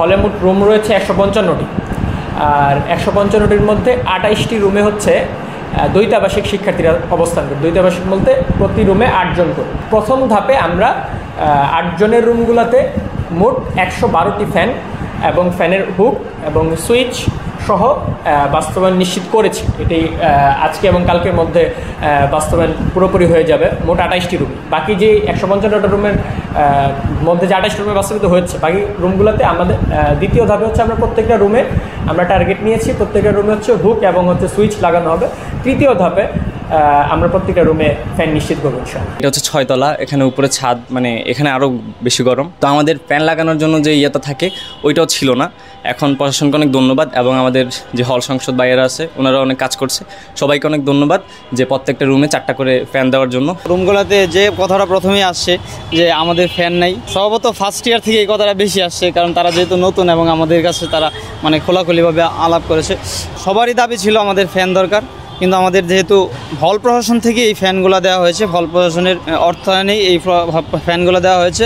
হলে মোট রুম রয়েছে 155টি, আর 155টির মধ্যে 28টি রুমে হচ্ছে দ্বৈতাবাসিক শিক্ষার্থীরা অবস্থান করে। দ্বৈতাবাসিক বলতে প্রতি রুমে 8 জন করে। প্রথম ধাপে আমরা 8 জনের রুমগুলোতে মোট 112টি ফ্যান এবং ফ্যানের হুক এবং সুইচ সহ বাস্তবায়ন নিশ্চিত করেছি। এটি আজকে এবং কালকের মধ্যে বাস্তবায়ন পুরোপুরি হয়ে যাবে। মোট 28টি রুম, বাকি যে 155টা রুমের মধ্যে যে 28টি রুমে বাস্তবিত হচ্ছে, বাকি রুমগুলোতে আমাদের দ্বিতীয় ধাপে হচ্ছে আমরা প্রত্যেকটা রুমে আমরা টার্গেট নিয়েছি, প্রত্যেকটা রুমে হচ্ছে হুক এবং হচ্ছে সুইচ লাগানো হবে। তৃতীয় ধাপে আমরা প্রত্যেকটা রুমে ফ্যান নিশ্চিত করবো ইনশাআল্লাহ। এটা হচ্ছে 6 তলা, এখানে উপরে ছাদ, মানে এখানে আরও বেশি গরম। তো আমাদের ফ্যান লাগানোর জন্য যে ইয়েটা থাকে ওইটাও ছিল না। এখন প্রশাসনকে অনেক ধন্যবাদ এবং আমাদের যে হল সংসদ বাইরে আছে ওনারা অনেক কাজ করছে, সবাইকে অনেক ধন্যবাদ যে প্রত্যেকটা রুমে 4টা করে ফ্যান দেওয়ার জন্য। রুমগুলোতে যে কথাটা প্রথমেই আসছে যে আমাদের ফ্যান নাই, সম্ভবত ফার্স্ট ইয়ার থেকে এই কথাটা বেশি আসছে, কারণ তারা যেহেতু নতুন এবং আমাদের কাছে তারা মানে খোলাখুলিভাবে আলাপ করেছে। সবারই দাবি ছিল আমাদের ফ্যান দরকার, কিন্তু আমাদের যেহেতু হল প্রশাসন থেকে এই ফ্যানগুলো দেওয়া হয়েছে, হল প্রশাসনের অর্থায়নেই এই ফ্যানগুলো দেওয়া হয়েছে।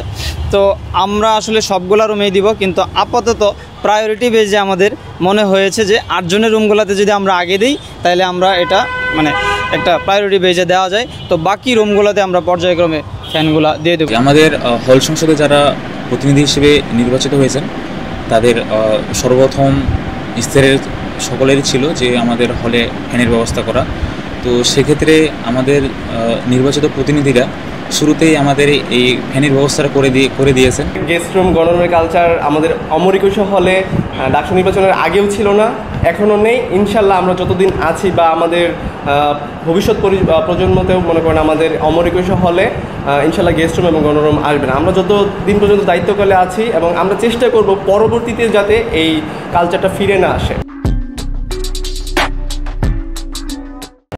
তো আমরা আসলে সবগুলো রুমেই দিব, কিন্তু আপাতত প্রায়োরিটি বেজে আমাদের মনে হয়েছে যে 8 জনের রুমগুলোতে যদি আমরা আগে দিই তাহলে আমরা এটা মানে একটা প্রায়োরিটি বেজে দেওয়া যায়। তো বাকি রুমগুলোতে আমরা পর্যায়ক্রমে ফ্যানগুলো দিয়ে দেবো। আমাদের হল সংসদে যারা প্রতিনিধি হিসেবে নির্বাচিত হয়েছেন তাদের সর্বপ্রথম স্তরের সকলেরই ছিল যে আমাদের হলে ফ্যানের ব্যবস্থা করা। তো সেক্ষেত্রে আমাদের নির্বাচিত প্রতিনিধিরা শুরুতেই আমাদের এই ফ্যানের ব্যবস্থাটা করে দিয়েছেন। গেস্ট রুম গণরুমের কালচার আমাদের অমর 21 হলে ডাকসু নির্বাচনের আগেও ছিল না, এখনও নেই। ইনশাল্লাহ আমরা যতদিন আছি বা আমাদের ভবিষ্যৎ প্রজন্মতেও মনে করেন আমাদের অমর 21 হলে ইনশাল্লাহ গেস্ট রুম এবং গণরুম আসবে না। আমরা যতদিন পর্যন্ত দায়িত্বকালে আছি এবং আমরা চেষ্টা করব পরবর্তীতে যাতে এই কালচারটা ফিরে না আসে।